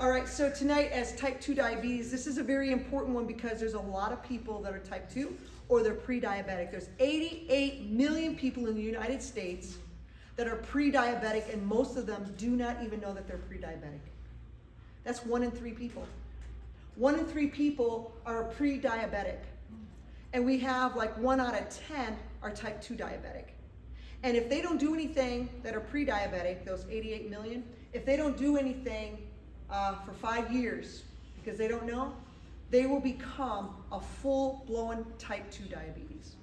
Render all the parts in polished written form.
All right, so tonight as type 2 diabetes, this is a very important one because there's a lot of people that are type 2 or they're pre-diabetic. There's 88 million people in the United States that are pre-diabetic, and most of them do not even know that they're pre-diabetic. That's 1 in 3 people. 1 in 3 people are pre-diabetic. And we have like 1 out of 10 are type 2 diabetic. And if they don't do anything that are pre-diabetic, those 88 million, if they don't do anything for 5 years because they don't know, they will become a full-blown type 2 diabetes.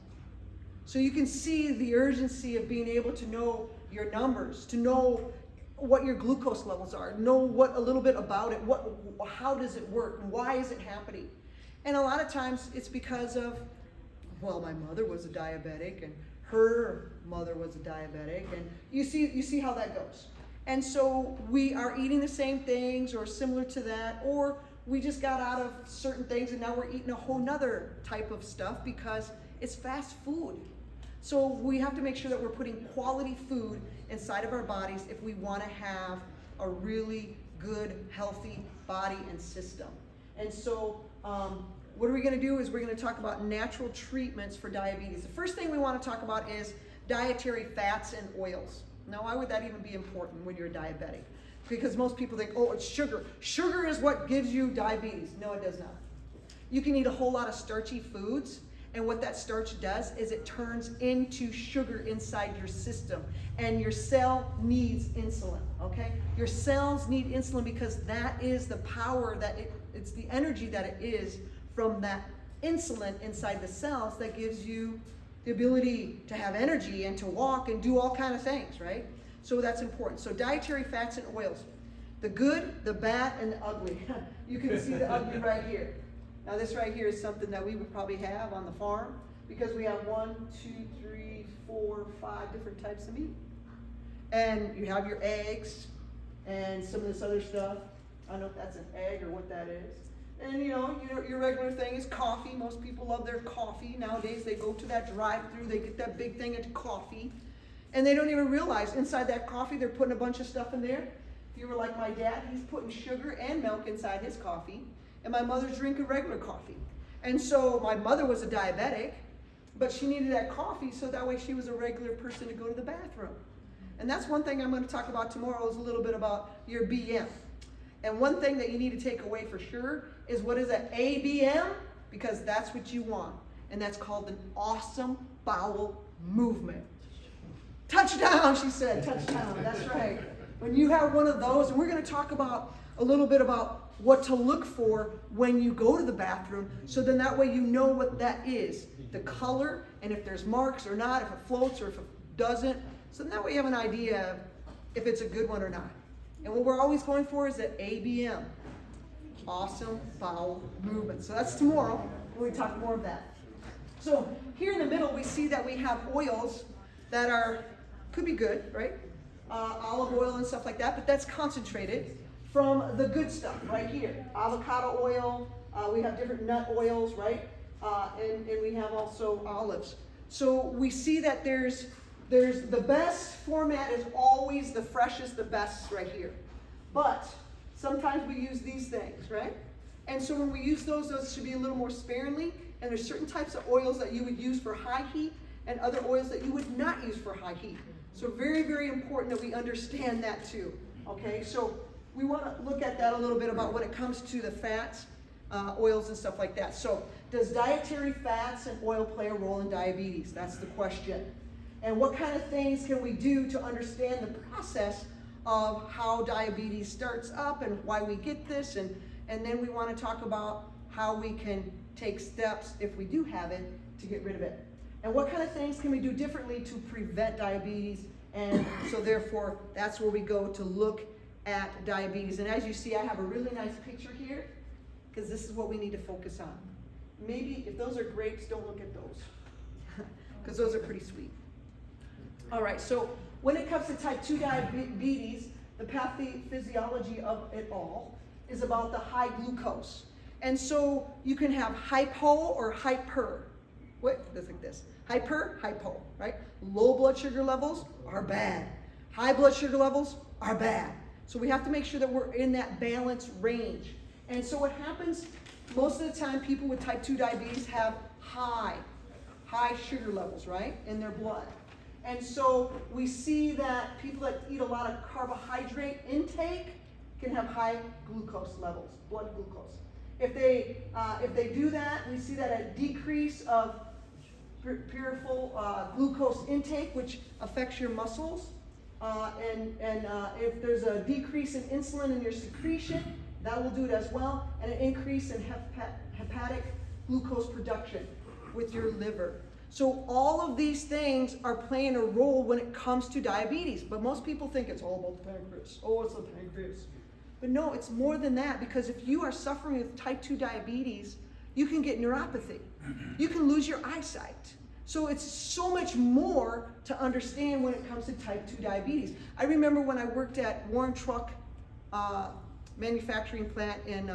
So you can see the urgency of being able to know your numbers, to know what your glucose levels are, know what a little bit about it, how does it work, and why is it happening. And a lot of times it's because of, well, my mother was a diabetic and her mother was a diabetic, and you see how that goes. And so we are eating the same things or similar to that, or we just got out of certain things and now we're eating a whole nother type of stuff because it's fast food. So we have to make sure that we're putting quality food inside of our bodies if we want to have a really good, healthy body and system. And so what are we going to do is we're going to talk about natural treatments for diabetes. The first thing we want to talk about is dietary fats and oils. Now, why would that even be important when you're diabetic? Because most people think, oh, it's sugar. Sugar is what gives you diabetes. No, it does not. You can eat a whole lot of starchy foods, and what that starch does is it turns into sugar inside your system, and your cell needs insulin, okay? Your cells need insulin because that is the power it's the energy that it is from that insulin inside the cells that gives you the ability to have energy and to walk and do all kind of things, right? So that's important. So dietary fats and oils, the good, the bad, and the ugly. You can see the ugly right here. Now this right here is something that we would probably have on the farm because we have 1, 2, 3, 4, 5 different types of meat. And you have your eggs and some of this other stuff. I don't know if that's an egg or what that is. And you know, your regular thing is coffee. Most people love their coffee. Nowadays they go to that drive-through, they get that big thing of coffee, and they don't even realize inside that coffee they're putting a bunch of stuff in there. If you were like my dad, he's putting sugar and milk inside his coffee, and my mother's drinking regular coffee. And so my mother was a diabetic, but she needed that coffee so that way she was a regular person to go to the bathroom. And that's one thing I'm going to talk about tomorrow is a little bit about your BM. And one thing that you need to take away for sure is what is that ABM? Because that's what you want. And that's called an awesome bowel movement. Touchdown, she said, touchdown, that's right. When you have one of those, and we're going to talk about a little bit about what to look for when you go to the bathroom, so then that way you know what that is, the color, and if there's marks or not, if it floats or if it doesn't. So then that way you have an idea if it's a good one or not. And what we're always going for is that ABM, awesome bowel movement. So that's tomorrow when we talk more of that. So here in the middle, we see that we have oils that could be good, right? Olive oil and stuff like that, but that's concentrated from the good stuff right here. Avocado oil, we have different nut oils, right? And we have also olives. So we see that there's the best format is always the freshest, the best right here. But sometimes we use these things, right? And so when we use those should be a little more sparingly. And there's certain types of oils that you would use for high heat and other oils that you would not use for high heat. So very, very important that we understand that too. Okay, so we want to look at that a little bit about when it comes to the fats, oils and stuff like that. So does dietary fats and oil play a role in diabetes? That's the question. And what kind of things can we do to understand the process of how diabetes starts up and why we get this? And then we want to talk about how we can take steps, if we do have it, to get rid of it. And what kind of things can we do differently to prevent diabetes? And so therefore, that's where we go to look at diabetes. And as you see, I have a really nice picture here because this is what we need to focus on. Maybe if those are grapes, don't look at those because those are pretty sweet. All right, so when it comes to type 2 diabetes, the pathophysiology of it all is about the high glucose. And so you can have hypo or hyper. What? It's like this. Hyper, hypo, right? Low blood sugar levels are bad. High blood sugar levels are bad. So we have to make sure that we're in that balanced range. And so what happens, most of the time people with type 2 diabetes have high sugar levels, right, in their blood. And so we see that people that eat a lot of carbohydrate intake can have high glucose levels, blood glucose. If they do that, we see that a decrease of peripheral glucose intake, which affects your muscles. And if there's a decrease in insulin in your secretion, that will do it as well. And an increase in hepatic glucose production with your liver. So all of these things are playing a role when it comes to diabetes. But most people think it's all about the pancreas. Oh, it's the pancreas. But no, it's more than that, because if you are suffering with type 2 diabetes, you can get neuropathy. You can lose your eyesight. So it's so much more to understand when it comes to type 2 diabetes. I remember when I worked at Warren Truck manufacturing plant in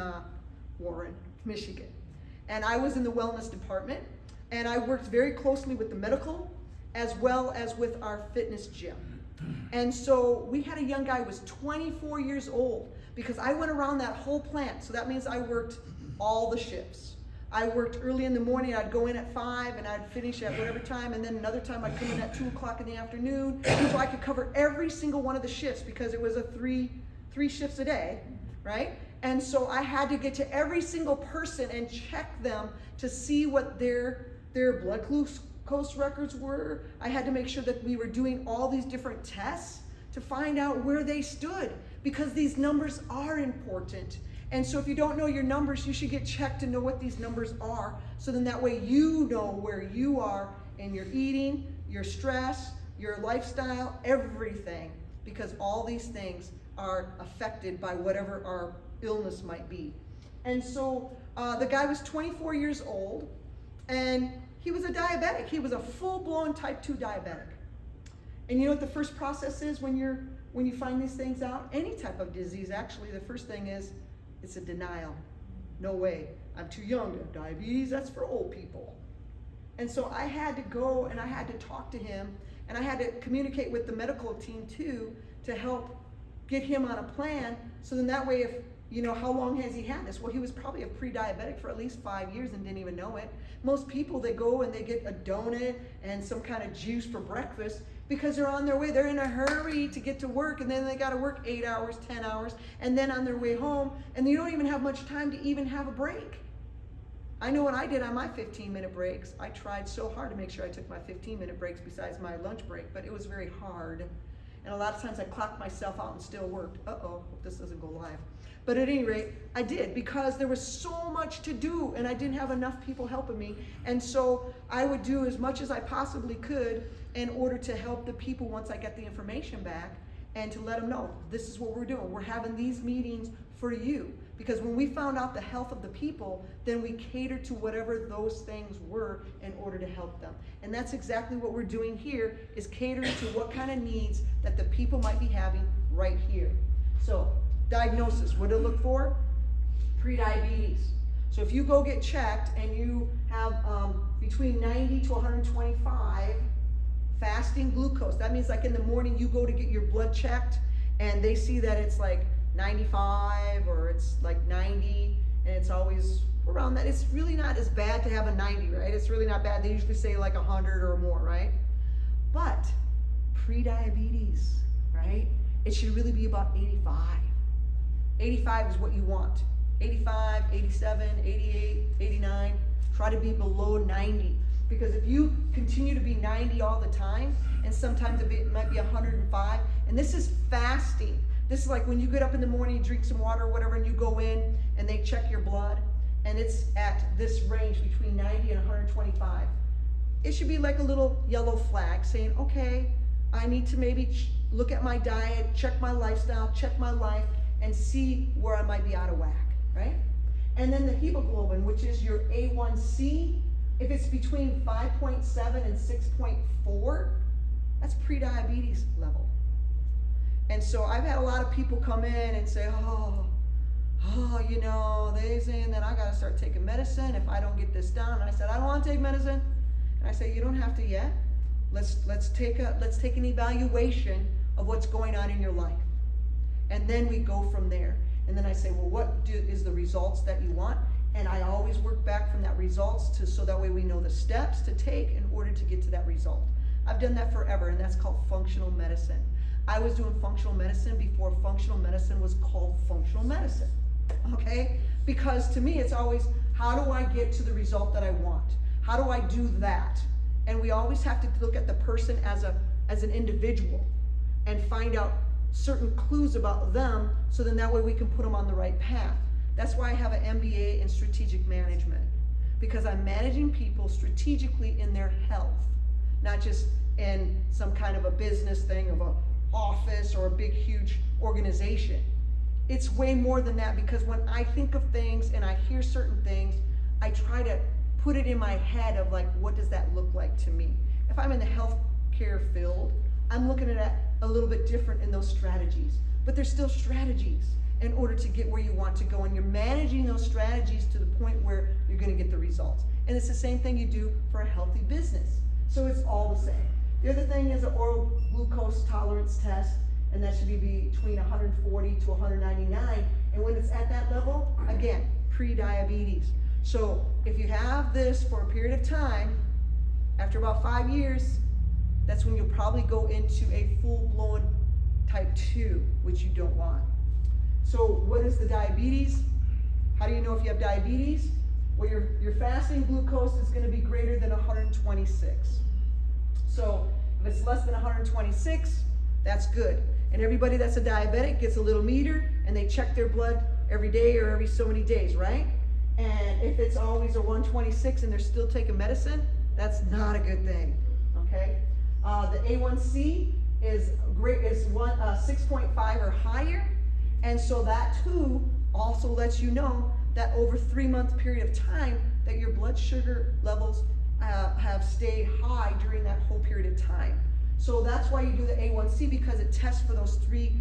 Warren, Michigan. And I was in the wellness department, and I worked very closely with the medical as well as with our fitness gym. And so we had a young guy who was 24 years old, because I went around that whole plant. So that means I worked all the shifts. I worked early in the morning. I'd go in at 5 and I'd finish at whatever time, and then another time I'd come in at 2 o'clock in the afternoon. So I could cover every single one of the shifts, because it was a three shifts a day, right? And so I had to get to every single person and check them to see what their blood glucose records were. I had to make sure that we were doing all these different tests to find out where they stood, because these numbers are important. And so if you don't know your numbers, you should get checked to know what these numbers are, so then that way you know where you are in your eating, your stress, your lifestyle, everything, because all these things are affected by whatever our illness might be. And so the guy was 24 years old, and he was a diabetic. He was a full-blown type 2 diabetic. And you know what the first process is when you find these things out? Any type of disease, actually, the first thing is, it's a denial. No way, I'm too young to have diabetes, that's for old people. And so I had to go and I had to talk to him, and I had to communicate with the medical team too, to help get him on a plan, so then that way, if, you know, how long has he had this? Well, he was probably a pre-diabetic for at least 5 years and didn't even know it. Most people, they go and they get a donut and some kind of juice for breakfast, because they're on their way. They're in a hurry to get to work, and then they got to work 8 hours, 10 hours, and then on their way home, and you don't even have much time to even have a break. I know what I did on my 15-minute breaks. I tried so hard to make sure I took my 15-minute breaks besides my lunch break, but it was very hard. And a lot of times I clocked myself out and still worked. Uh-oh, hope this doesn't go live. But at any rate, I did, because there was so much to do, and I didn't have enough people helping me. And so I would do as much as I possibly could in order to help the people once I get the information back, and to let them know, this is what we're doing. We're having these meetings for you. Because when we found out the health of the people, then we catered to whatever those things were in order to help them. And that's exactly what we're doing here, is catering to what kind of needs that the people might be having right here. So, diagnosis, what to look for? Prediabetes. So if you go get checked and you have between 90 to 125 fasting glucose, that means like in the morning you go to get your blood checked and they see that it's like 95 or it's like 90, and it's always around that. It's really not as bad to have a 90, right? It's really not bad. They usually say like 100 or more, right? But prediabetes, right? It should really be about 85. 85 is what you want. 85, 87, 88, 89. Try to be below 90. Because if you continue to be 90 all the time, and sometimes it might be 105, and this is fasting. This is like when you get up in the morning, you drink some water or whatever, and you go in and they check your blood, and it's at this range between 90 and 125. It should be like a little yellow flag saying, okay, I need to maybe look at my diet, check my lifestyle, check my life, and see where I might be out of whack, right? And then the hemoglobin, which is your A1C, if it's between 5.7 and 6.4, that's prediabetes level. And so I've had a lot of people come in and say, oh, you know, they're saying that I got to start taking medicine if I don't get this down. And I said, I don't want to take medicine. And I say, you don't have to yet. Let's take an evaluation of what's going on in your life. And then we go from there. And then I say, well, what is the results that you want? And I always work back from that results so that way we know the steps to take in order to get to that result. I've done that forever, and that's called functional medicine. I was doing functional medicine before functional medicine was called functional medicine, okay? Because to me, it's always, how do I get to the result that I want? How do I do that? And we always have to look at the person as an individual and find out certain clues about them, so then that way we can put them on the right path. That's why I have an MBA in strategic management, because I'm managing people strategically in their health, not just in some kind of a business thing of an office or a big, huge organization. It's way more than that, because when I think of things and I hear certain things, I try to put it in my head of like, what does that look like to me? If I'm in the healthcare field, I'm looking at it a little bit different in those strategies, but there's still strategies in order to get where you want to go, and you're managing those strategies to the point where you're going to get the results. And it's the same thing you do for a healthy business. So it's all the same. The other thing is an oral glucose tolerance test, and that should be between 140 to 199. And when it's at that level, again, pre-diabetes. So if you have this for a period of time, after about 5 years, that's when you'll probably go into a full-blown type 2, which you don't want. So what is the diabetes? How do you know if you have diabetes? Well, your fasting glucose is going to be greater than 126. So if it's less than 126, that's good. And everybody that's a diabetic gets a little meter, and they check their blood every day or every so many days, right? And if it's always a 126 and they're still taking medicine, that's not a good thing, okay? The A1C is great, is 6.5 or higher. And so that too also lets you know that over a 3-month period of time that your blood sugar levels have stayed high during that whole period of time. So that's why you do the A1C, because it tests for those 3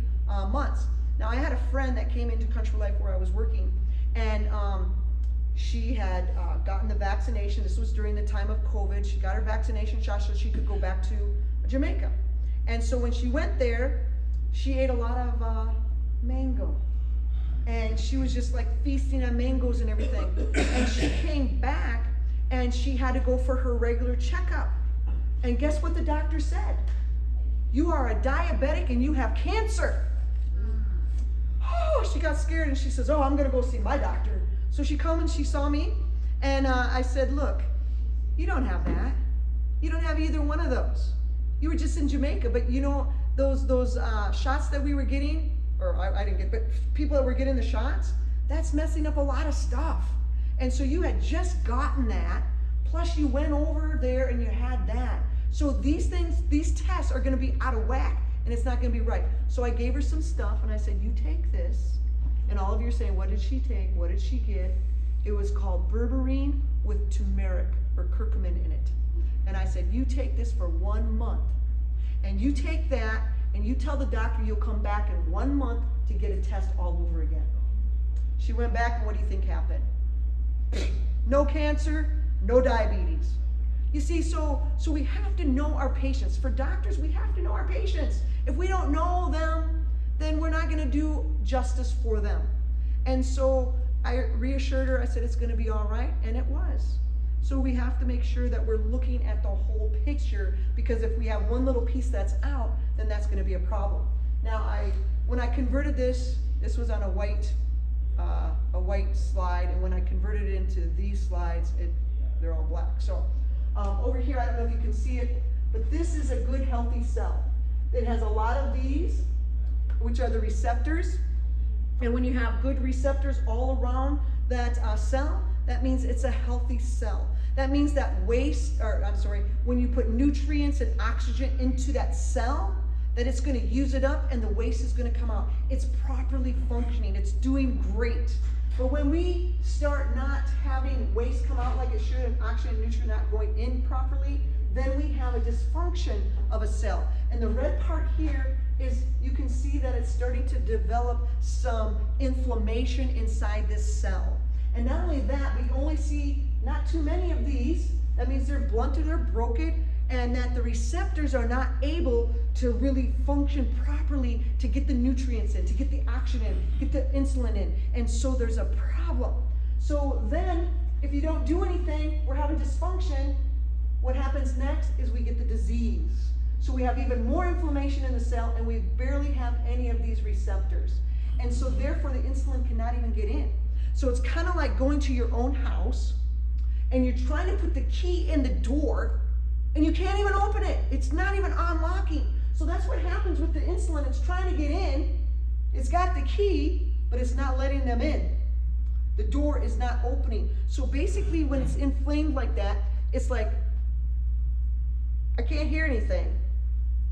months. Now I had a friend that came into Country Life where I was working, and she had gotten the vaccination. This was during the time of COVID. She got her vaccination shot so she could go back to Jamaica. And so when she went there, she ate a lot of mango. And she was just like feasting on mangoes and everything. And she came back and she had to go for her regular checkup. And guess what the doctor said? You are a diabetic and you have cancer. Oh, she got scared and she says, oh, I'm gonna go see my doctor. So she come and she saw me, and I said, look, you don't have that. You don't have either one of those. You were just in Jamaica, but you know those shots that we were getting, or I didn't get, but people that were getting the shots, that's messing up a lot of stuff. And so you had just gotten that, plus you went over there and you had that. So these things, these tests are gonna be out of whack, and it's not gonna be right. So I gave her some stuff and I said, you take this. And all of you are saying, what did she take? What did she get? It was called berberine with turmeric or curcumin in it. And I said, you take this for 1 month. And you take that and you tell the doctor you'll come back in 1 month to get a test all over again. She went back, and what do you think happened? No cancer, no diabetes. You see, so we have to know our patients. For doctors, we have to know our patients. If we don't know them, then we're not gonna do justice for them. And so I reassured her, I said, it's gonna be all right, and it was. So we have to make sure that we're looking at the whole picture, because if we have one little piece that's out, then that's gonna be a problem. Now, when I converted this was on a white slide, and when I converted it into these slides, they're all black. So over here, I don't know if you can see it, but this is a good healthy cell. It has a lot of these, which are the receptors. And when you have good receptors all around that cell, that means it's a healthy cell. That means that when you put nutrients and oxygen into that cell, that it's gonna use it up and the waste is gonna come out. It's properly functioning, it's doing great. But when we start not having waste come out like it should and oxygen and nutrient not going in properly, then we have a dysfunction of a cell. And the red part here is, you can see that it's starting to develop some inflammation inside this cell. And not only that, we only see not too many of these. That means they're blunted or broken, and that the receptors are not able to really function properly to get the nutrients in, to get the oxygen in, get the insulin in, and so there's a problem. So then, if you don't do anything, we're having dysfunction. What happens next is we get the disease. So we have even more inflammation in the cell, and we barely have any of these receptors. And so therefore the insulin cannot even get in. So it's kind of like going to your own house, and you're trying to put the key in the door, and you can't even open it. It's not even unlocking. So that's what happens with the insulin. It's trying to get in. It's got the key, but it's not letting them in. The door is not opening. So basically when it's inflamed like that, it's like, I can't hear anything.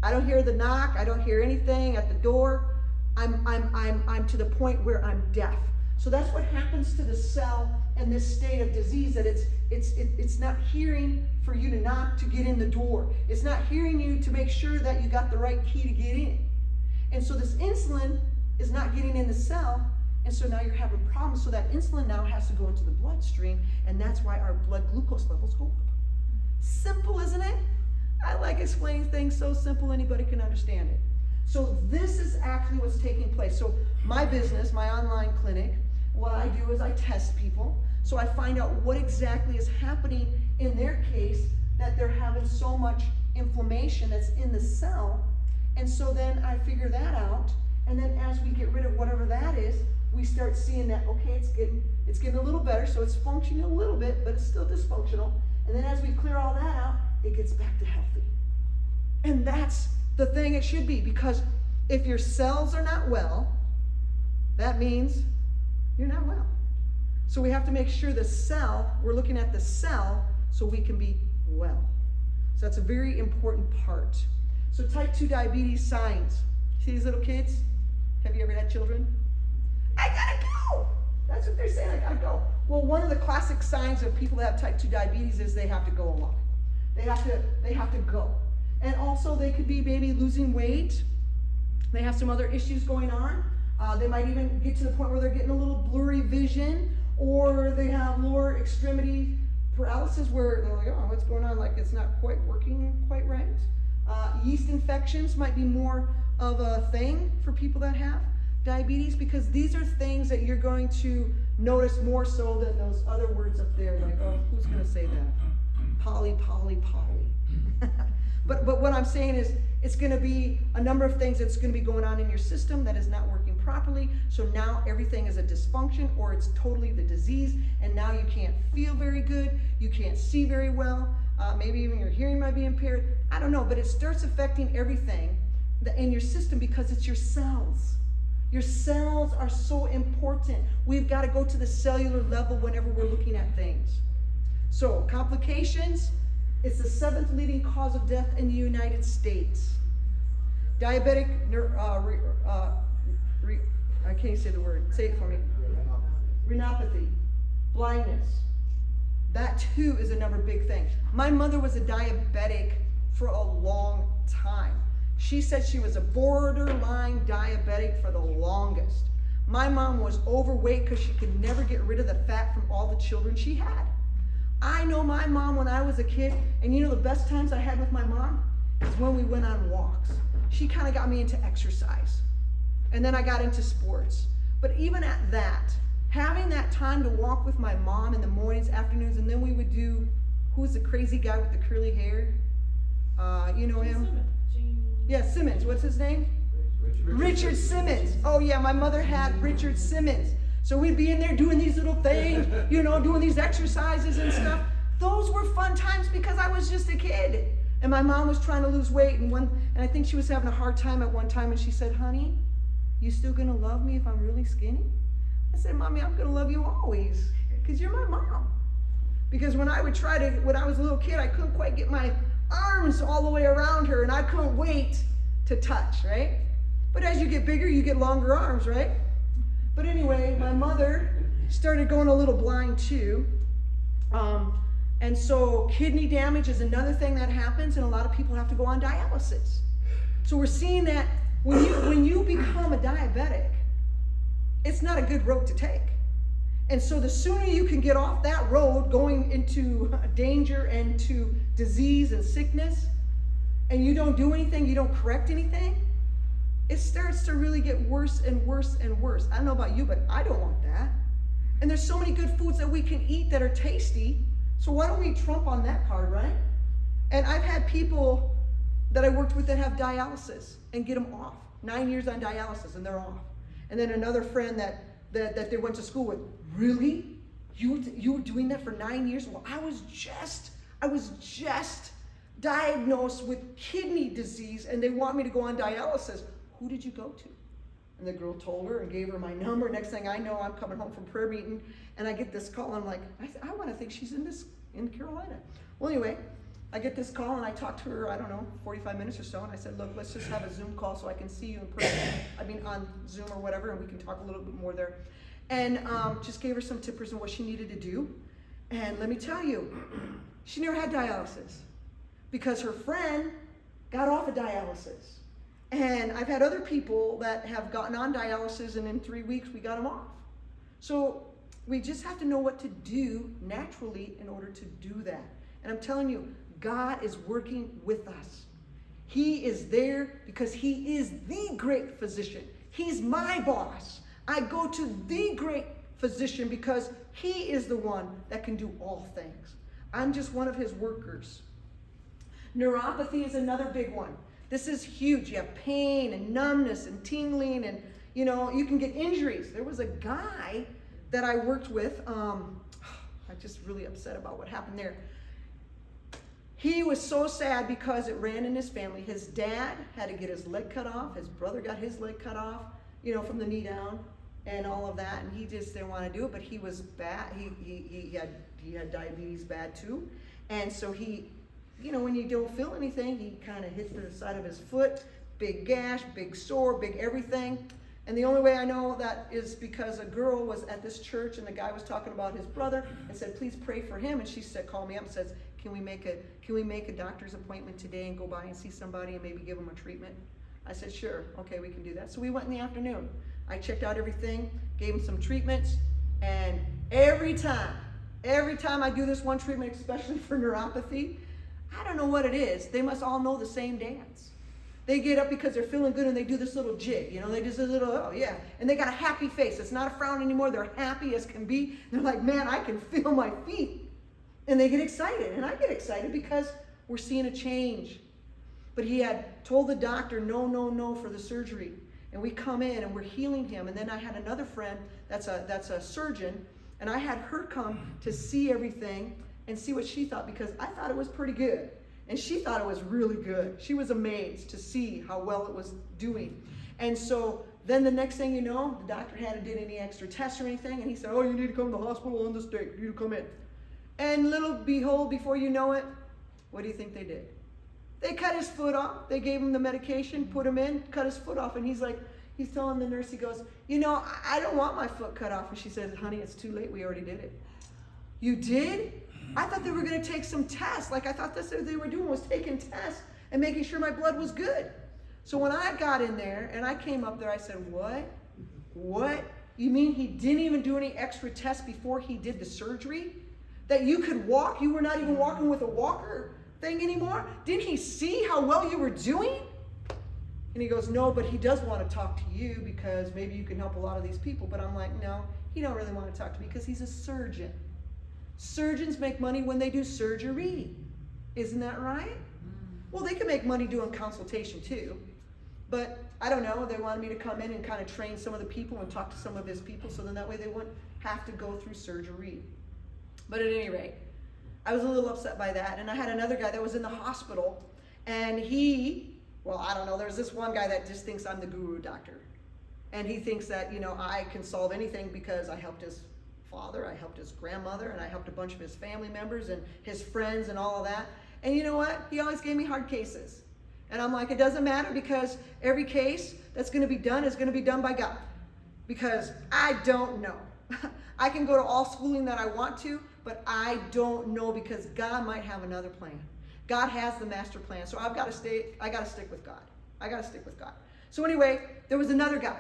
I don't hear the knock. I don't hear anything at the door. I'm to the point where I'm deaf. So that's what happens to the cell in this state of disease, that it's not hearing for you to knock to get in the door. It's not hearing you to make sure that you got the right key to get in. And so this insulin is not getting in the cell, and so now you're having problems. So that insulin now has to go into the bloodstream, and that's why our blood glucose levels go up. Simple, isn't it? I like explaining things so simple anybody can understand it. So this is actually what's taking place. So my business, my online clinic, what I do is I test people. So I find out what exactly is happening in their case, that they're having so much inflammation that's in the cell. And so then I figure that out. And then as we get rid of whatever that is, we start seeing that, okay, it's getting a little better. So it's functioning a little bit, but it's still dysfunctional. And then as we clear all that out, it gets back to healthy. And that's the thing it should be, because if your cells are not well, that means you're not well. So we have to make sure the cell, we're looking at the cell so we can be well. So that's a very important part. So type 2 diabetes signs. See these little kids? Have you ever had children? I gotta go. That's what they're saying, I gotta go. Well, one of the classic signs of people that have type 2 diabetes is they have to go a lot. They have to go. And also they could be maybe losing weight. They have some other issues going on. They might even get to the point where they're getting a little blurry vision, or they have lower extremity paralysis where they're like, oh, what's going on? Like it's not quite working quite right. Yeast infections might be more of a thing for people that have diabetes, because these are things that you're going to notice more so than those other words up there, like, oh, who's going to say that? Poly. But what I'm saying is, it's going to be a number of things that's going to be going on in your system that is not working properly. So now everything is a dysfunction, or it's totally the disease, and now you can't feel very good, you can't see very well, maybe even your hearing might be impaired. I don't know, but it starts affecting everything in your system because it's your cells. Your cells are so important. We've got to go to the cellular level whenever we're looking at things. So complications, it's the 7th leading cause of death in the United States. Diabetic, I can't say the word, say it for me. Retinopathy, blindness. That too is another big thing. My mother was a diabetic for a long time. She said she was a borderline diabetic for the longest. My mom was overweight because she could never get rid of the fat from all the children she had. I know my mom when I was a kid, and you know the best times I had with my mom is when we went on walks. She kind of got me into exercise. And then I got into sports. But even at that, having that time to walk with my mom in the mornings, afternoons, and then we would do, who's the crazy guy with the curly hair? You know him? Yeah, Simmons. What's his name? Richard Simmons. Oh yeah, my mother had Richard Simmons. So we'd be in there doing these little things, you know, doing these exercises and stuff. Those were fun times because I was just a kid. And my mom was trying to lose weight, and I think she was having a hard time at one time, and she said, honey, you still gonna love me if I'm really skinny? I said, Mommy, I'm gonna love you always, because you're my mom. Because when I was a little kid, I couldn't quite get my arms all the way around her, and I couldn't wait to touch, right? But as you get bigger, you get longer arms, right? But anyway, my mother started going a little blind too. And so kidney damage is another thing that happens, and a lot of people have to go on dialysis. So we're seeing that when you become a diabetic, it's not a good road to take. And so the sooner you can get off that road going into danger and to disease and sickness, and you don't do anything, you don't correct anything, it starts to really get worse and worse and worse. I don't know about you, but I don't want that. And there's so many good foods that we can eat that are tasty, so why don't we trump on that card, right? And I've had people that I worked with that have dialysis and get them off. 9 years on dialysis and they're off. And then another friend that they went to school with, really? You were doing that for 9 years? Well, I was just diagnosed with kidney disease and they want me to go on dialysis. Who did you go to? And the girl told her and gave her my number. Next thing I know, I'm coming home from prayer meeting and I get this call. I'm like, I want to think she's in Carolina. Well, anyway, I get this call and I talk to her, I don't know, 45 minutes or so. And I said, look, let's just have a Zoom call so I can see you in person. I mean, on Zoom or whatever, and we can talk a little bit more there. And just gave her some tippers on what she needed to do. And let me tell you, she never had dialysis because her friend got off of dialysis. And I've had other people that have gotten on dialysis and in 3 weeks we got them off. So we just have to know what to do naturally in order to do that. And I'm telling you, God is working with us. He is there because he is the great physician. He's my boss. I go to the great physician because he is the one that can do all things. I'm just one of his workers. Neuropathy is another big one. This is huge. You have pain and numbness and tingling and, you can get injuries. There was a guy that I worked with. I'm just really upset about what happened there. He was so sad because it ran in his family. His dad had to get his leg cut off. His brother got his leg cut off, from the knee down and all of that. And he just didn't want to do it, but he was bad. He had diabetes bad too. And so he, when you don't feel anything, he kind of hits the side of his foot, big gash, big sore, big everything. And the only way I know that is because a girl was at this church and the guy was talking about his brother and said, please pray for him. And she said, called me up and says, can we make a doctor's appointment today and go by and see somebody and maybe give him a treatment? I said, sure, okay, we can do that. So we went in the afternoon. I checked out everything, gave him some treatments, and every time I do this one treatment, especially for neuropathy, I don't know what it is. They must all know the same dance. They get up because they're feeling good and they do this little jig, they just a little, oh yeah. And they got a happy face. It's not a frown anymore. They're happy as can be. They're like, man, I can feel my feet. And they get excited. And I get excited because we're seeing a change. But he had told the doctor, no for the surgery. And we come in and we're healing him. And then I had another friend that's a surgeon. And I had her come to see everything and see what she thought because I thought it was pretty good. And she thought it was really good. She was amazed to see how well it was doing. And so then the next thing you know, the doctor hadn't did any extra tests or anything. And he said, oh, you need to come to the hospital on this date. You need to come in. And little behold, before you know it, what do you think they did? They cut his foot off. They gave him the medication, put him in, cut his foot off. And he's telling the nurse, he goes, I don't want my foot cut off. And she says, honey, it's too late. We already did it. You did? I thought they were going to take some tests. Like I thought that's what they were doing was taking tests and making sure my blood was good. So when I got in there and I came up there, I said, what? What? You mean he didn't even do any extra tests before he did the surgery? That you could walk? You were not even walking with a walker thing anymore? Didn't he see how well you were doing? And he goes, no, but he does want to talk to you because maybe you can help a lot of these people. But I'm like, no, he don't really want to talk to me because he's a surgeon. Surgeons make money when they do surgery. Isn't that right? Well, they can make money doing consultation too. But I don't know, they wanted me to come in and kind of train some of the people and talk to some of his people so then that way they wouldn't have to go through surgery. But at any rate, I was a little upset by that. And I had another guy that was in the hospital and I don't know, there's this one guy that just thinks I'm the guru doctor. And he thinks that, I can solve anything because I helped his father, I helped his grandmother, and I helped a bunch of his family members and his friends and all of that. And you know what? He always gave me hard cases. And I'm like, it doesn't matter because every case that's going to be done is going to be done by God. Because I don't know. I can go to all schooling that I want to, but I don't know because God might have another plan. God has the master plan. So I got to stick with God. I got to stick with God. So anyway, there was another guy.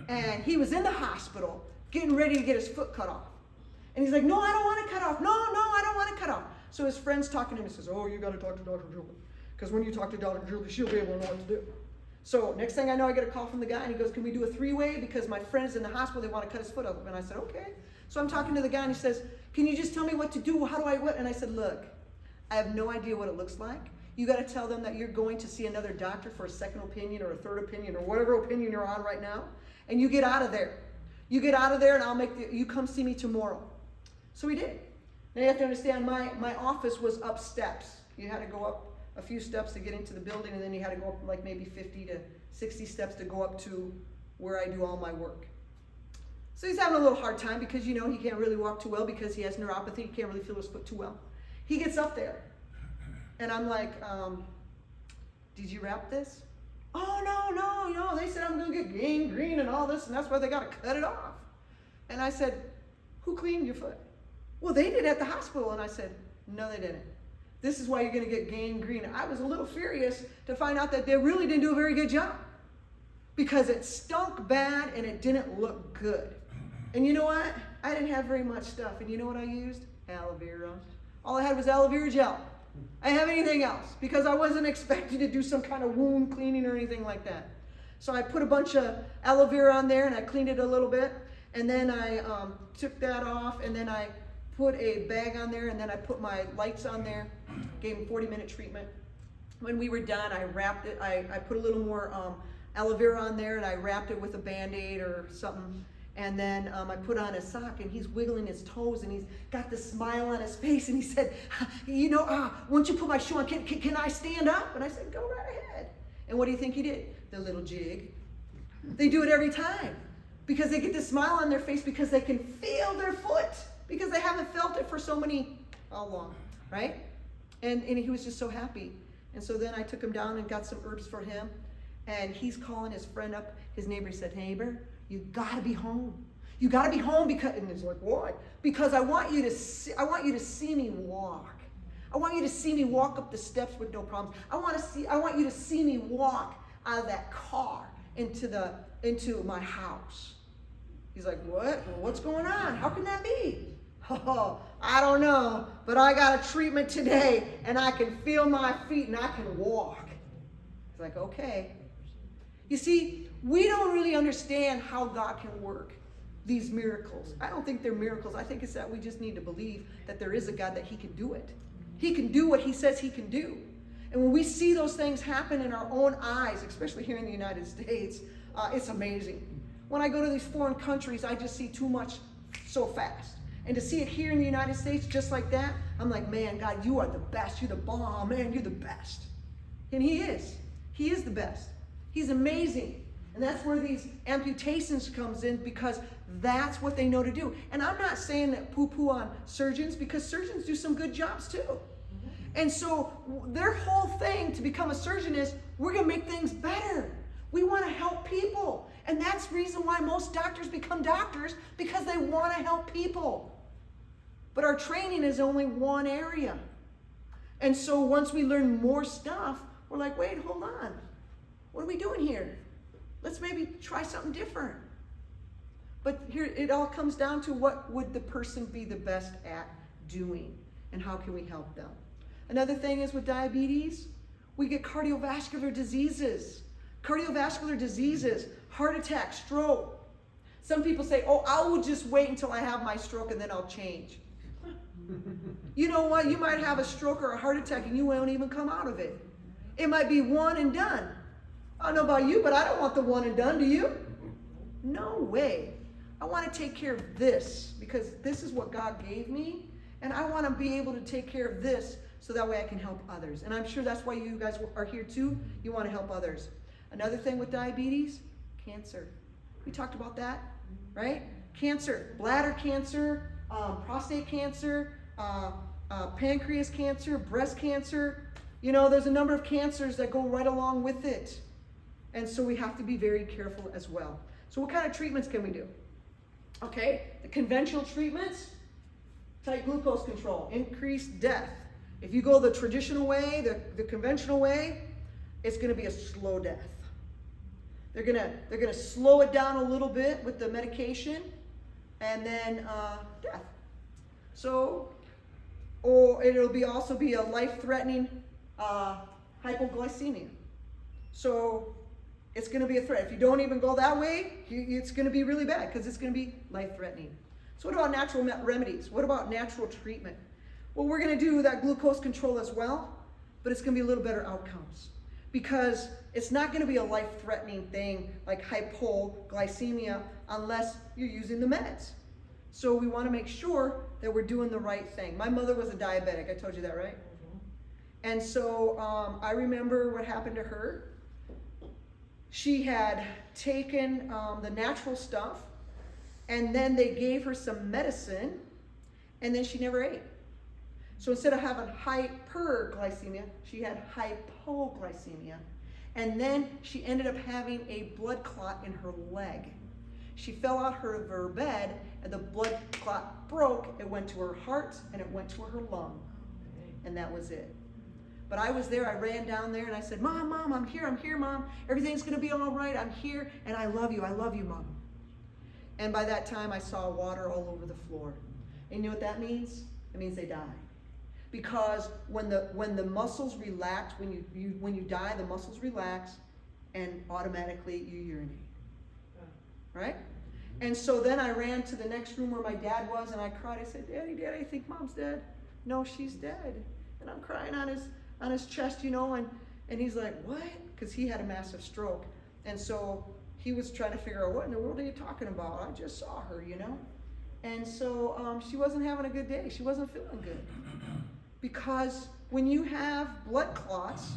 And he was in the hospital getting ready to get his foot cut off. And he's like, no, I don't want to cut off. No, I don't want to cut off. So his friend's talking to him and says, oh, you got to talk to Dr. Joel. Because when you talk to Dr. Julie, she'll be able to know what to do. So next thing I know, I get a call from the guy, and he goes, can we do a 3-way? Because my friend's in the hospital, they want to cut his foot off. And I said, okay. So I'm talking to the guy, and he says, can you just tell me what to do? How do I what? And I said, look, I have no idea what it looks like. You got to tell them that you're going to see another doctor for a second opinion or a third opinion or whatever opinion you're on right now, and you get out of there. You get out of there, and I'll make you come see me tomorrow. So we did. Now you have to understand, my office was up steps. You had to go up a few steps to get into the building, and then you had to go up like maybe 50 to 60 steps to go up to where I do all my work. So he's having a little hard time because, you know, he can't really walk too well because he has neuropathy. He can't really feel his foot too well. He gets up there, and I'm like, did you wrap this? Oh, no, they said I'm going to get gangrene and all this, and that's why they got to cut it off. And I said, who cleaned your foot? Well, they did at the hospital. And I said, no, they didn't. This is why you're going to get gangrene. I was a little furious to find out that they really didn't do a very good job because it stunk bad and it didn't look good. And you know what? I didn't have very much stuff. And you know what I used? Aloe vera. All I had was aloe vera gel. I didn't have anything else because I wasn't expecting to do some kind of wound cleaning or anything like that. So I put a bunch of aloe vera on there and I cleaned it a little bit. And then I took that off, and then I put a bag on there, and then I put my lights on there, gave him 40-minute treatment. When we were done, I wrapped it. I put a little more aloe vera on there, and I wrapped it with a Band-Aid or something. And then I put on a sock, and he's wiggling his toes, and he's got the smile on his face, and he said, you know, once you put my shoe on, can I stand up? And I said, go right ahead. And what do you think he did? The little jig. They do it every time because they get this smile on their face because they can feel their foot because they haven't felt it for how long, right? And he was just so happy. And so then I took him down and got some herbs for him, and he's calling his friend up. His neighbor said, neighbor, you gotta be home. You gotta be home because, and he's like, why? Because I want you to see me walk. I want you to see me walk up the steps with no problems. I want you to see me walk out of that car into my house. He's like, what? Well, what's going on? How can that be? Oh, I don't know, but I got a treatment today, and I can feel my feet, and I can walk. He's like, okay. You see, we don't really understand how God can work these miracles. I don't think they're miracles. I think it's that we just need to believe that there is a God, that he can do it. He can do what he says he can do. And when we see those things happen in our own eyes, especially here in the United States, it's amazing. When I go to these foreign countries, I just see too much so fast. And to see it here in the United States just like that, I'm like, man, God, you are the best. You're the bomb, man. You're the best. And he is. He is the best. He's amazing. And that's where these amputations comes in, because that's what they know to do. And I'm not saying that poo-poo on surgeons, because surgeons do some good jobs too. And so their whole thing to become a surgeon is, we're going to make things better. We want to help people. And that's the reason why most doctors become doctors, because they want to help people. But our training is only one area. And so once we learn more stuff, we're like, wait, hold on. What are we doing here? Let's maybe try something different. But here it all comes down to, what would the person be the best at doing, and how can we help them? Another thing is with diabetes, we get cardiovascular diseases. Cardiovascular diseases, heart attack, stroke. Some people say, oh, I will just wait until I have my stroke and then I'll change. You know what? You might have a stroke or a heart attack and you won't even come out of it. It might be one and done. I don't know about you, but I don't want the one and done, do you? No way. I want to take care of this, because this is what God gave me, and I want to be able to take care of this so that way I can help others. And I'm sure that's why you guys are here too. You want to help others. Another thing with diabetes, cancer. We talked about that, right? Cancer, bladder cancer, prostate cancer, pancreas cancer, breast cancer. You know, there's a number of cancers that go right along with it. And so we have to be very careful as well. So what kind of treatments can we do? Okay, the conventional treatments, tight glucose control, increased death. If you go the traditional way, the conventional way, it's going to be a slow death. They're gonna slow it down a little bit with the medication, and then death. So, or it'll also be a life-threatening hypoglycemia. So it's going to be a threat. If you don't even go that way, it's going to be really bad because it's going to be life-threatening. So what about natural remedies? What about natural treatment? Well, we're going to do that glucose control as well, but it's going to be a little better outcomes because it's not going to be a life-threatening thing like hypoglycemia unless you're using the meds. So we want to make sure that we're doing the right thing. My mother was a diabetic. I told you that, right? And so I remember what happened to her. She had taken the natural stuff, and then they gave her some medicine, and then she never ate. So instead of having hyperglycemia, she had hypoglycemia. And then she ended up having a blood clot in her leg. She fell out of her bed, and the blood clot broke. It went to her heart, and it went to her lung. And that was it. But I was there, I ran down there, and I said, Mom, I'm here, Mom. Everything's going to be all right. I'm here, and I love you, Mom. And by that time, I saw water all over the floor. And you know what that means? It means they die. Because when the muscles relax, when you die, the muscles relax, and automatically you urinate. Right? And so then I ran to the next room where my dad was, and I cried. I said, Daddy, I think Mom's dead. No, she's dead. And I'm crying on his chest, and he's like, what? Because he had a massive stroke. And so he was trying to figure out, what in the world are you talking about? I just saw her, And so she wasn't having a good day. She wasn't feeling good. Because when you have blood clots,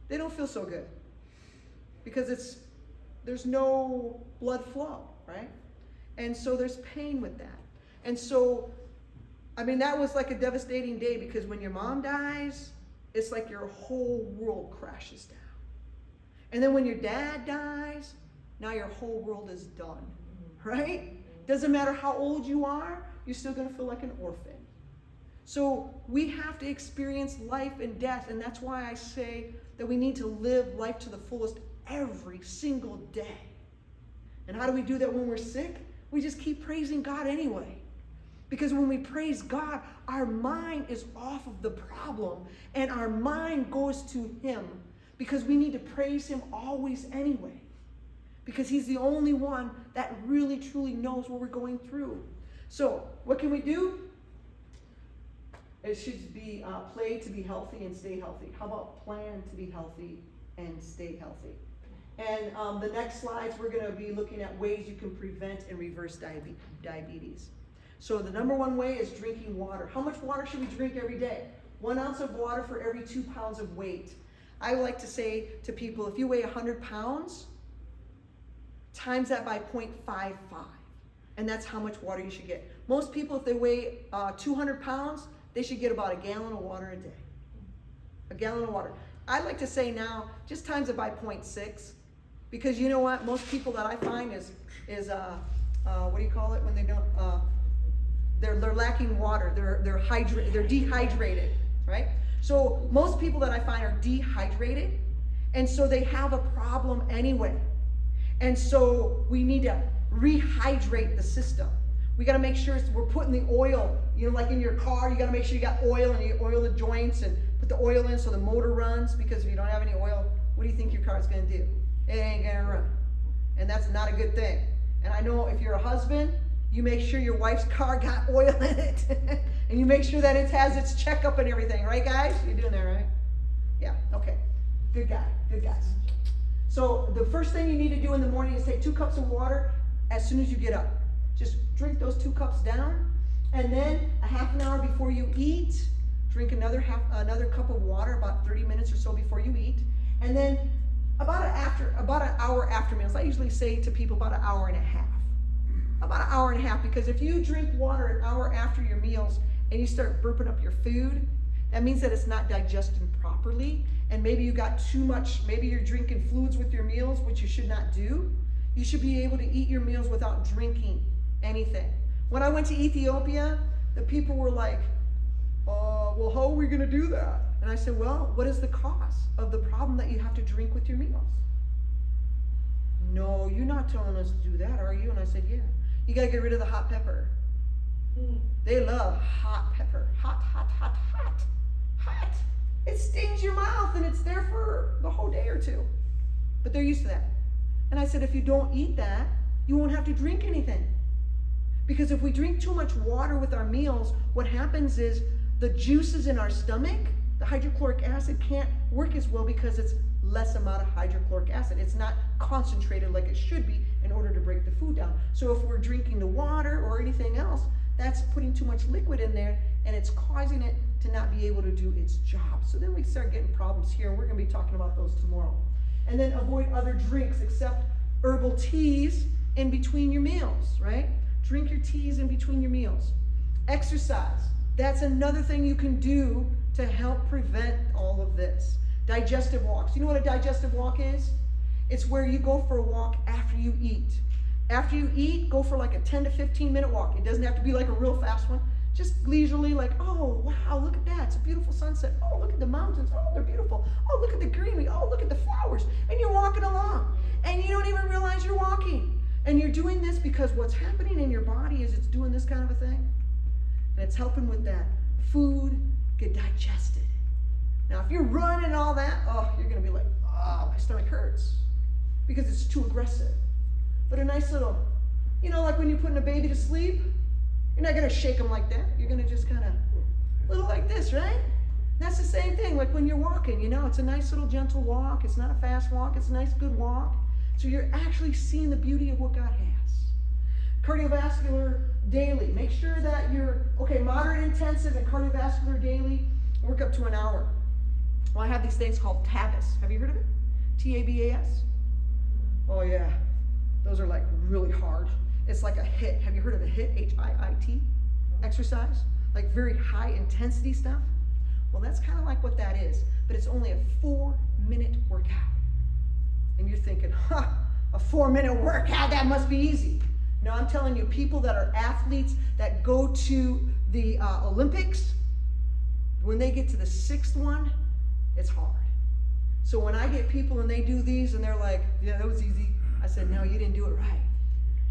they don't feel so good. Because there's no blood flow, right? And so there's pain with that. And so, that was like a devastating day because when your mom dies, it's like your whole world crashes down. And then when your dad dies, now your whole world is done, right? Doesn't matter how old you are, you're still going to feel like an orphan. So we have to experience life and death, and that's why I say that we need to live life to the fullest every single day. And how do we do that when we're sick? We just keep praising God anyway. Because when we praise God, our mind is off of the problem and our mind goes to Him because we need to praise Him always anyway. Because He's the only one that really truly knows what we're going through. So what can we do? It should be play to be healthy and stay healthy. How about plan to be healthy and stay healthy? And the next slides, we're going to be looking at ways you can prevent and reverse diabetes. So the number one way is drinking water. How much water should we drink every day? 1 ounce of water for every 2 pounds of weight. I like to say to people, if you weigh 100 pounds, times that by 0.55. And that's how much water you should get. Most people, if they weigh 200 pounds, they should get about a gallon of water a day. A gallon of water. I like to say now, just times it by 0.6. Because you know what? Most people that I find is what do you call it when they don't, they're lacking water. They're dehydrated, right? So most people that I find are dehydrated, and so they have a problem anyway. And so we need to rehydrate the system. We got to make sure we're putting the oil, like in your car, you got to make sure you got oil and you oil the joints and put the oil in so the motor runs, because if you don't have any oil, what do you think your car's going to do? It ain't going to run. And that's not a good thing. And I know if you're a husband, you make sure your wife's car got oil in it. And you make sure that it has its checkup and everything. Right, guys? You're doing that, right? Yeah, okay. Good guy. Good guys. So the first thing you need to do in the morning is take 2 cups of water as soon as you get up. Just drink those 2 cups down. And then a half an hour before you eat, drink another cup of water about 30 minutes or so before you eat. And then about an hour after meals. I usually say to people about an hour and a half. About an hour and a half, because if you drink water an hour after your meals and you start burping up your food, that means that it's not digesting properly, and maybe you got too much, maybe you're drinking fluids with your meals, which you should not do. You should be able to eat your meals without drinking anything. When I went to Ethiopia, the people were like, well, how are we going to do that? And I said, well, what is the cause of the problem that you have to drink with your meals? No, you're not telling us to do that, are you? And I said, yeah. You got to get rid of the hot pepper. They love hot pepper. Hot, hot, hot, hot. hot. It stings your mouth and it's there for the whole day or two. But they're used to that. And I said, if you don't eat that, you won't have to drink anything. Because if we drink too much water with our meals, what happens is the juices in our stomach, the hydrochloric acid can't work as well because it's less amount of hydrochloric acid. It's not concentrated like it should be in order to break the food down. So if we're drinking the water or anything else, that's putting too much liquid in there and it's causing it to not be able to do its job. So then we start getting problems here. We're going to be talking about those tomorrow. And then avoid other drinks except herbal teas in between your meals, right? Drink your teas in between your meals. Exercise. That's another thing you can do to help prevent all of this. Digestive walks. You know what a digestive walk is? It's where you go for a walk after you eat. After you eat, go for like a 10 to 15 minute walk. It doesn't have to be like a real fast one. Just leisurely, like, oh, wow, look at that. It's a beautiful sunset. Oh, look at the mountains. Oh, they're beautiful. Oh, look at the greenery. Oh, look at the flowers. And you're walking along. And you don't even realize you're walking. And you're doing this because what's happening in your body is it's doing this kind of a thing. And it's helping with that food get digested. Now, if you're running all that, oh, you're going to be like, oh, my stomach hurts. Because it's too aggressive. But a nice little, you know, like when you're putting a baby to sleep, you're not going to shake them like that. You're going to just kind of, little like this, right? That's the same thing, like when you're walking, you know, it's a nice little gentle walk. It's not a fast walk. It's a nice, good walk. So you're actually seeing the beauty of what God has. Cardiovascular daily. Make sure that you're, okay, moderate intensive and cardiovascular daily, work up to an hour. Well, I have these things called TABAS. Have you heard of it? TABAS? Oh, yeah. Those are like really hard. It's like a HIIT. Have you heard of a HIIT? H-I-I-T? Exercise? Like very high intensity stuff? Well, that's kind of like what that is. But it's only a 4-minute workout. And you're thinking, a 4-minute workout, that must be easy. No, I'm telling you, people that are athletes that go to the Olympics, when they get to the 6th one, it's hard. So when I get people and they do these and they're like, yeah, that was easy. I said, no, you didn't do it right.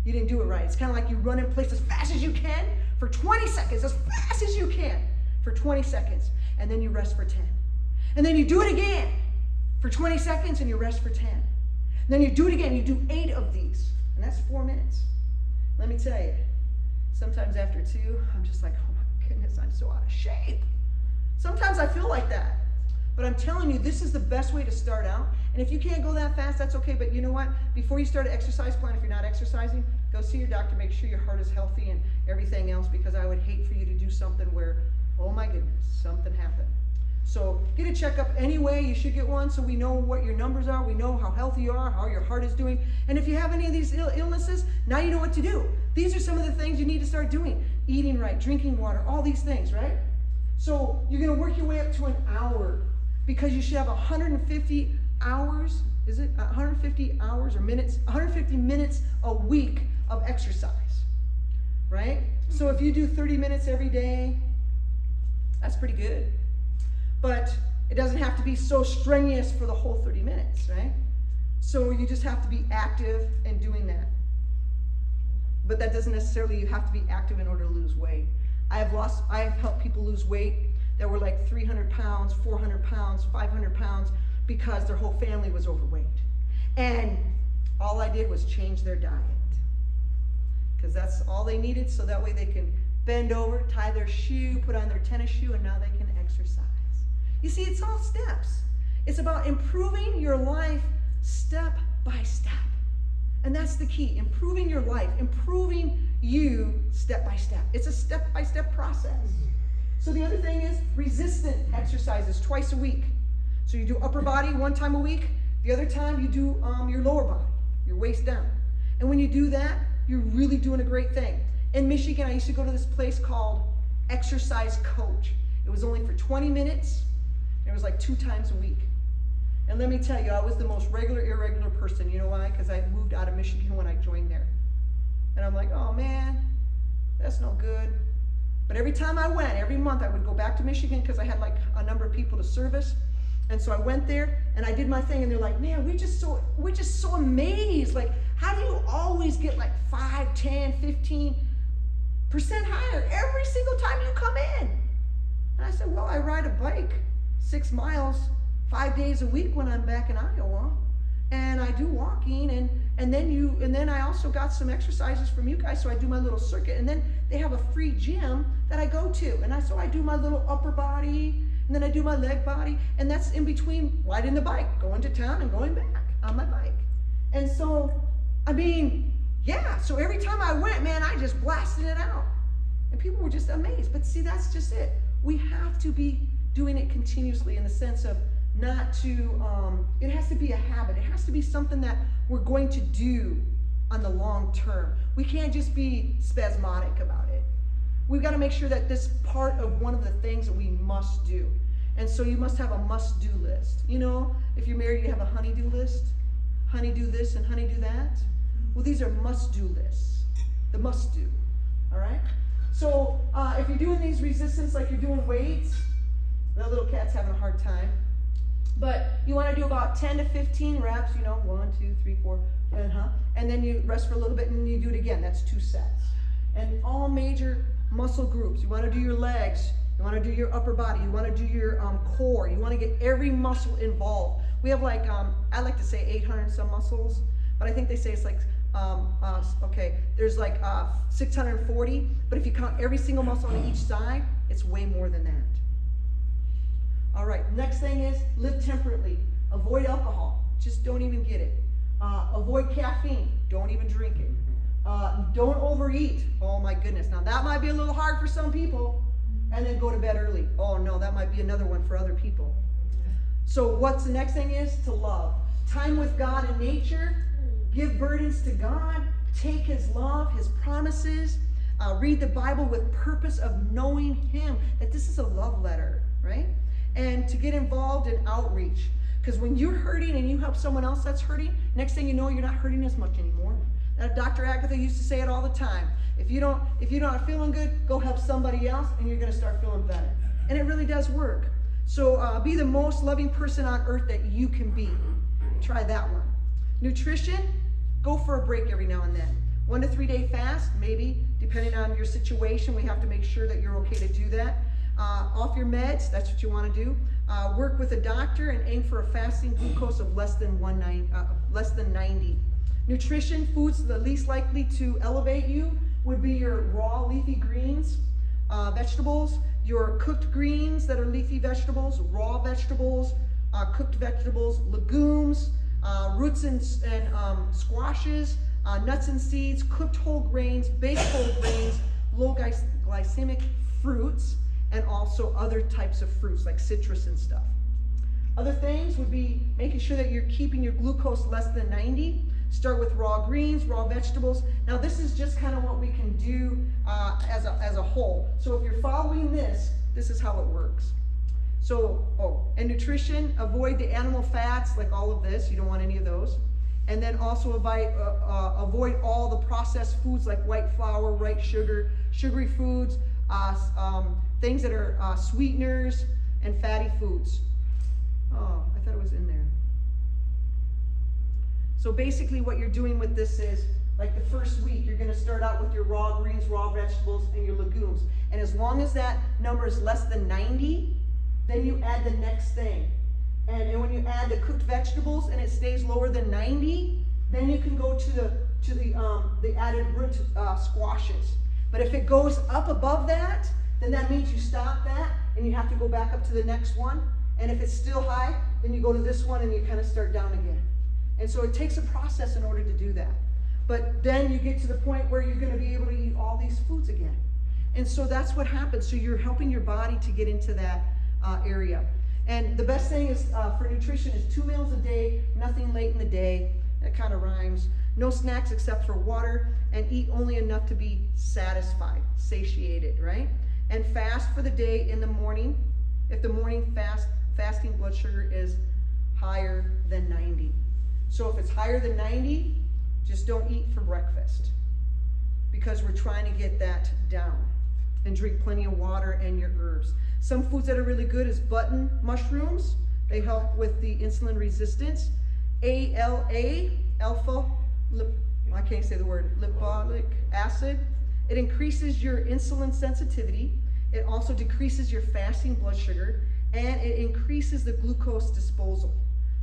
You didn't do it right. It's kind of like you run in place as fast as you can for 20 seconds, as fast as you can for 20 seconds, and then you rest for 10. And then you do it again for 20 seconds and you rest for 10. And then you do it again, you do 8 of these, and that's 4 minutes. Let me tell you, sometimes after 2, I'm just like, oh my goodness, I'm so out of shape. Sometimes I feel like that. But I'm telling you, this is the best way to start out. And if you can't go that fast, that's okay. But you know what? Before you start an exercise plan, if you're not exercising, go see your doctor, make sure your heart is healthy and everything else, because I would hate for you to do something where, oh my goodness, something happened. So get a checkup anyway. You should get one so we know what your numbers are. We know how healthy you are, how your heart is doing. And if you have any of these illnesses, now you know what to do. These are some of the things you need to start doing. Eating right, drinking water, all these things, right? So you're going to work your way up to an hour, because you should have 150 hours, is it? 150 hours or minutes, 150 minutes a week of exercise, right? So if you do 30 minutes every day, that's pretty good. But it doesn't have to be so strenuous for the whole 30 minutes, right? So you just have to be active in doing that. But that doesn't necessarily, you have to be active in order to lose weight. I have helped people lose weight that were like 300 pounds, 400 pounds, 500 pounds because their whole family was overweight. And all I did was change their diet, because that's all they needed, so that way they can bend over, tie their shoe, put on their tennis shoe, and now they can exercise. You see, it's all steps. It's about improving your life step by step. And that's the key, improving your life, improving you step by step. It's a step-by-step process. So the other thing is resistant exercises twice a week. So you do upper body 1 time a week. The other time you do your lower body, your waist down. And when you do that, you're really doing a great thing. In Michigan, I used to go to this place called Exercise Coach. It was only for 20 minutes. And it was like 2 times a week. And let me tell you, I was the most irregular person. You know why? Because I moved out of Michigan when I joined there. And I'm like, oh man, that's no good. But every time I went, every month I would go back to Michigan because I had like a number of people to service. And so I went there and I did my thing, and they're like, man, we're just so amazed. Like, how do you always get like 5, 10, 15% higher every single time you come in? And I said, well, I ride a bike 6 miles 5 days a week when I'm back in Iowa. And I do walking, and then I also got some exercises from you guys, so I do my little circuit, and then they have a free gym that I go to, and so I do my little upper body, and then I do my leg body, and that's in between riding the bike, going to town and going back on my bike. And so, I mean, yeah, so every time I went, man, I just blasted it out. And people were just amazed. But see, that's just it. We have to be doing it continuously in the sense of not to, it has to be a habit. It has to be something that we're going to do on the long term. We can't just be spasmodic about it. We've got to make sure that this part of one of the things that we must do. And so you must have a must-do list. You know, if you're married, you have a honey-do list. Honey do this and honey do that. Well, these are must-do lists. The must-do. All right? So if you're doing these resistance like you're doing weights, that little cat's having a hard time. But you want to do about 10 to 15 reps, you know, 1, 2, 3, 4, and then you rest for a little bit and you do it again. That's 2 sets. And all major muscle groups. You want to do your legs. You want to do your upper body. You want to do your core. You want to get every muscle involved. We have like, I like to say 800 and some muscles, but I think they say it's like, there's like 640, but if you count every single muscle on each side, it's way more than that. All right, next thing is live temperately. Avoid alcohol. Just don't even get it. Avoid caffeine. Don't even drink it. Don't overeat. Oh my goodness. Now that might be a little hard for some people. And then go to bed early. Oh no, that might be another one for other people. So what's the next thing is? To love. Time with God and nature. Give burdens to God. Take His love, His promises. Read the Bible with purpose of knowing Him. That this is a love letter, right? And to get involved in outreach. Because when you're hurting and you help someone else that's hurting, next thing you know, you're not hurting as much anymore. Dr. Agatha used to say it all the time. If you're not feeling good, go help somebody else and you're going to start feeling better. And it really does work. So be the most loving person on earth that you can be. Try that one. Nutrition, go for a break every now and then. 1 to 3 day fast, maybe, depending on your situation. We have to make sure that you're okay to do that. Off your meds, that's what you want to do. Work with a doctor and aim for a fasting glucose of less than 90. Nutrition, foods the least likely to elevate you would be your raw leafy greens, vegetables, your cooked greens that are leafy vegetables, raw vegetables, cooked vegetables, legumes, roots and squashes, nuts and seeds, cooked whole grains, baked whole grains, low glycemic fruits, and also other types of fruits like citrus and stuff. Other things would be making sure that you're keeping your glucose less than 90. Start with raw greens, raw vegetables. Now this is just kind of what we can do as a whole. So if you're following this, this is how it works. So, and nutrition, avoid the animal fats like all of this. You don't want any of those. And then also avoid all the processed foods like white flour, white sugar, sugary foods, things that are sweeteners and fatty foods. Oh, I thought it was in there. So basically what you're doing with this is, like the first week, you're going to start out with your raw greens, raw vegetables, and your legumes. And as long as that number is less than 90, then you add the next thing. And when you add the cooked vegetables and it stays lower than 90, then you can go to the added root squashes. But if it goes up above that, then that means you stop that and you have to go back up to the next one. And if it's still high, then you go to this one and you kind of start down again. And so it takes a process in order to do that. But then you get to the point where you're going to be able to eat all these foods again. And so that's what happens. So you're helping your body to get into that area. And the best thing is for nutrition is 2 meals a day, nothing late in the day. That kind of rhymes. No snacks except for water, and eat only enough to be satisfied, satiated, right? And fast for the day in the morning. If the morning fasting blood sugar is higher than 90. So if it's higher than 90, just don't eat for breakfast because we're trying to get that down. And drink plenty of water and your herbs. Some foods that are really good is button mushrooms. They help with the insulin resistance. ALA, I can't say the word, lipoic acid. It increases your insulin sensitivity. It also decreases your fasting blood sugar, and it increases the glucose disposal.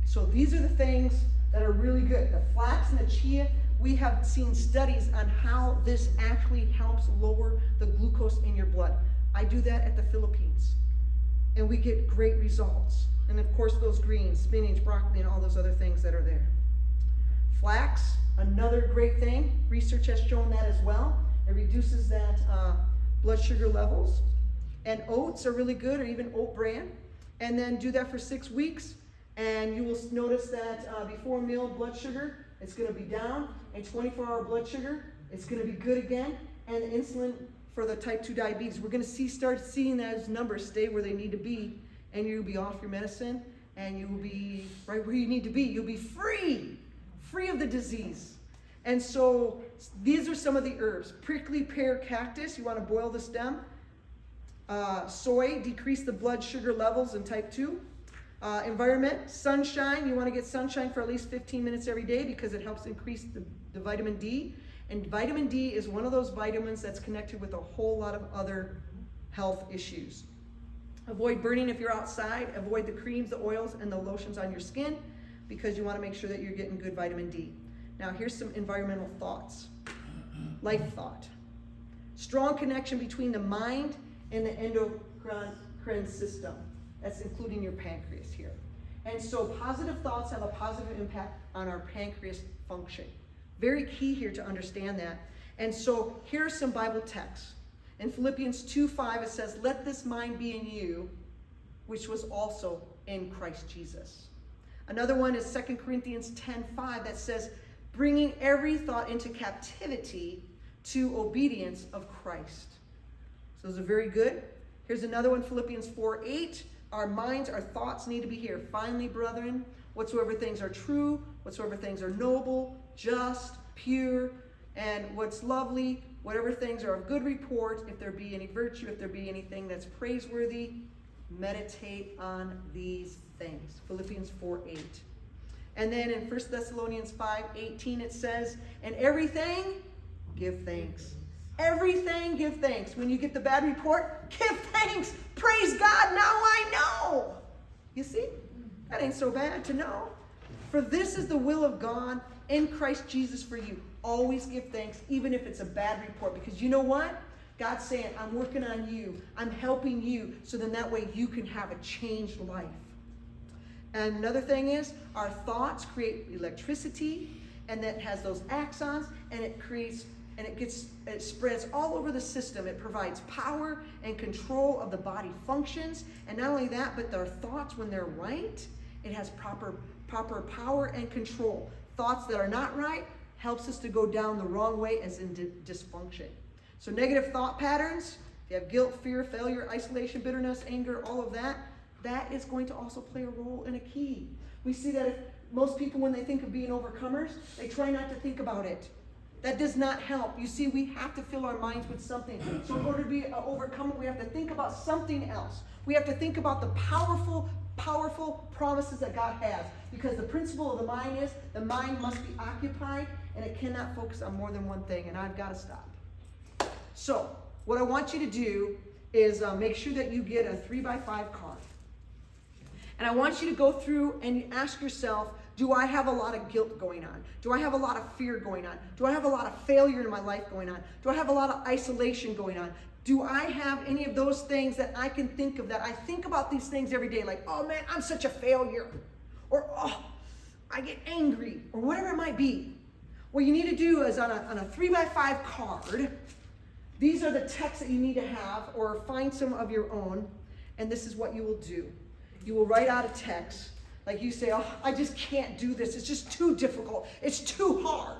So these are the things that are really good. The flax and the chia, we have seen studies on how this actually helps lower the glucose in your blood. I do that at the Philippines, and we get great results. And of course, those greens, spinach, broccoli, and all those other things that are there. Flax, another great thing. Research has shown that as well. It reduces that blood sugar levels. And oats are really good, or even oat bran. And then do that for 6 weeks, and you will notice that before meal blood sugar, it's going to be down, and 24-hour blood sugar, it's going to be good again. And insulin for the type 2 diabetes, we're going to start seeing those numbers stay where they need to be, and you'll be off your medicine, and you will be right where you need to be. You'll be free of the disease. And so these are some of the herbs. Prickly pear cactus, you want to boil the stem. Soy, decrease the blood sugar levels in type 2. Environment, sunshine, you want to get sunshine for at least 15 minutes every day because it helps increase the vitamin D. And vitamin D is one of those vitamins that's connected with a whole lot of other health issues. Avoid burning if you're outside. Avoid the creams, the oils, and the lotions on your skin because you want to make sure that you're getting good vitamin D. Now here's some environmental thoughts. Life thought. Strong connection between the mind and the endocrine system. That's including your pancreas here. And so positive thoughts have a positive impact on our pancreas function. Very key here to understand that. And so here are some Bible texts. In Philippians 2:5 it says, "Let this mind be in you, which was also in Christ Jesus." Another one is 2 Corinthians 10:5 that says, "Bringing every thought into captivity to obedience of Christ." So those are very good. Here's another one, Philippians 4:8. Our minds, our thoughts need to be here. "Finally, brethren, whatsoever things are true, whatsoever things are noble, just, pure, and what's lovely, whatever things are of good report, if there be any virtue, if there be anything that's praiseworthy, meditate on these things." Philippians 4:8. And then in 1 Thessalonians 5:18 it says, "And everything, give thanks." Everything, give thanks. When you get the bad report, give thanks. Praise God, now I know. You see? That ain't so bad to know. "For this is the will of God in Christ Jesus for you." Always give thanks, even if it's a bad report. Because you know what? God's saying, I'm working on you. I'm helping you. So then that way you can have a changed life. And another thing is, our thoughts create electricity, and that has those axons, and it creates, and it spreads all over the system. It provides power and control of the body functions. And not only that, but their thoughts, when they're right, it has proper power and control. Thoughts that are not right helps us to go down the wrong way, as in dysfunction. So negative thought patterns, if you have guilt, fear, failure, isolation, bitterness, anger, all of that, that is going to also play a role in a key. We see that if most people, when they think of being overcomers, they try not to think about it. That does not help. You see, we have to fill our minds with something. So in order to be an overcomer, we have to think about something else. We have to think about the powerful promises that God has. Because the principle of the mind is, the mind must be occupied, and it cannot focus on more than one thing, and I've got to stop. So, what I want you to do is make sure that you get a 3x5 card. And I want you to go through and ask yourself, do I have a lot of guilt going on? Do I have a lot of fear going on? Do I have a lot of failure in my life going on? Do I have a lot of isolation going on? Do I have any of those things that I can think of, that I think about these things every day, like, oh man, I'm such a failure, or oh, I get angry, or whatever it might be. What you need to do is on a 3x5 card, these are the texts that you need to have, or find some of your own, and this is what you will do. You will write out a text, like you say, oh, I just can't do this. It's just too difficult. It's too hard.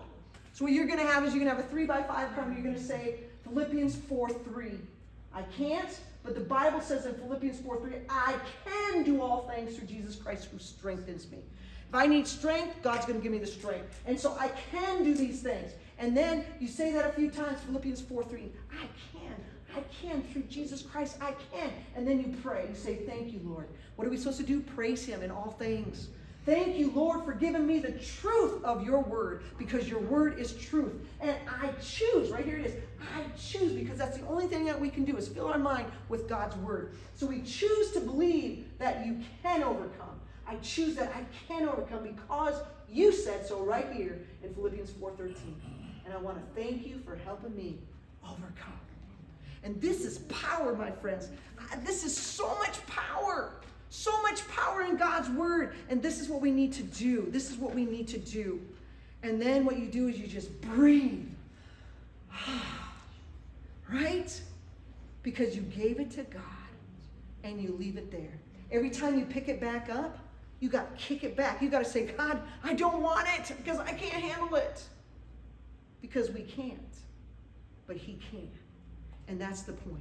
So what you're going to have is you're going to have a 3x5 card, and you're going to say Philippians 4:3. I can't, but the Bible says in Philippians 4:3, I can do all things through Jesus Christ who strengthens me. If I need strength, God's going to give me the strength. And so I can do these things. And then you say that a few times, Philippians 4:3. I can through Jesus Christ, I can. And then you pray. You say, thank you, Lord. What are we supposed to do? Praise him in all things. Thank you, Lord, for giving me the truth of your word, because your word is truth. And I choose, right here it is, I choose, because that's the only thing that we can do is fill our mind with God's word. So we choose to believe that you can overcome. I choose that I can overcome because you said so right here in Philippians 4:13. And I want to thank you for helping me overcome. And this is power, my friends. This is so much power. So much power in God's word. And this is what we need to do. This is what we need to do. And then what you do is you just breathe. Right? Because you gave it to God and you leave it there. Every time you pick it back up, you got to kick it back. You got to say, God, I don't want it because I can't handle it. Because we can't. But he can. And that's the point.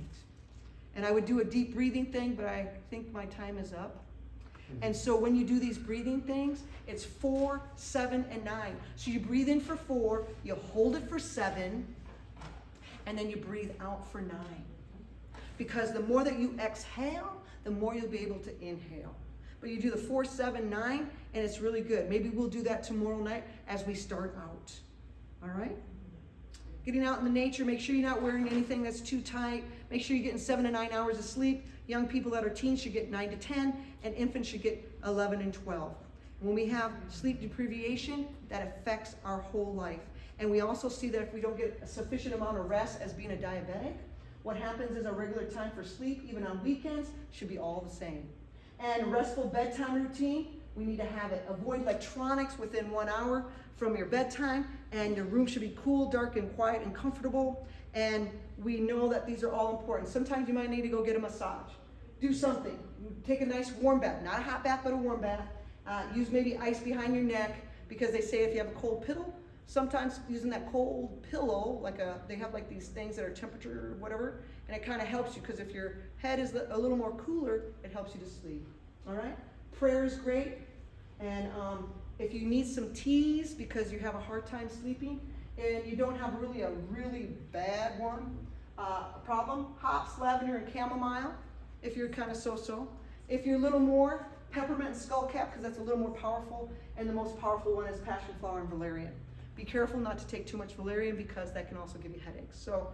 And I would do a deep breathing thing, but I think my time is up. And so when you do these breathing things, it's 4, 7, and 9. So you breathe in for 4, you hold it for 7, and then you breathe out for 9. Because the more that you exhale, the more you'll be able to inhale. But you do the 4, 7, 9, and it's really good. Maybe we'll do that tomorrow night as we start out. All right? Getting out in the nature, make sure you're not wearing anything that's too tight. Make sure you're getting 7 to 9 hours of sleep. Young people that are teens should get 9 to 10, and infants should get 11 and 12. When we have sleep deprivation, that affects our whole life. And we also see that if we don't get a sufficient amount of rest as being a diabetic, what happens is our regular time for sleep, even on weekends, should be all the same. And restful bedtime routine, we need to have it. Avoid electronics within 1 hour from your bedtime, and your room should be cool, dark, and quiet, and comfortable. And we know that these are all important. Sometimes you might need to go get a massage. Do something. Take a nice warm bath, not a hot bath, but a warm bath. Use maybe ice behind your neck, because they say if you have a cold pillow, sometimes using that cold pillow, they have like these things that are temperature or whatever, and it kind of helps you, because if your head is a little more cooler, it helps you to sleep. All right? Prayer is great. And if you need some teas because you have a hard time sleeping and you don't have a really bad problem, hops, lavender, and chamomile if you're kind of so-so. If you're a little more, peppermint and skullcap, because that's a little more powerful, and the most powerful one is passion flower and valerian. Be careful not to take too much valerian, because that can also give you headaches. So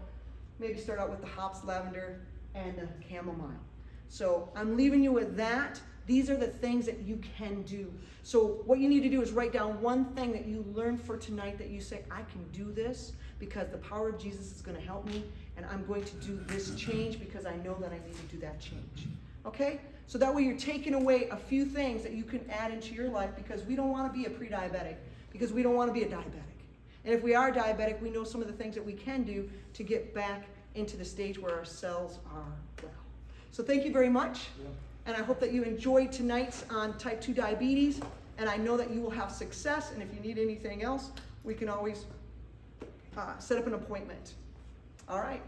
maybe start out with the hops, lavender, and the chamomile. So I'm leaving you with that. These are the things that you can do. So what you need to do is write down one thing that you learned for tonight that you say, I can do this because the power of Jesus is going to help me, and I'm going to do this change because I know that I need to do that change. Okay? So that way you're taking away a few things that you can add into your life, because we don't want to be a pre-diabetic, because we don't want to be a diabetic. And if we are diabetic, we know some of the things that we can do to get back into the stage where our cells are well. So thank you very much. Yeah. And I hope that you enjoyed tonight's on type 2 diabetes. And I know that you will have success. And if you need anything else, we can always set up an appointment. All right.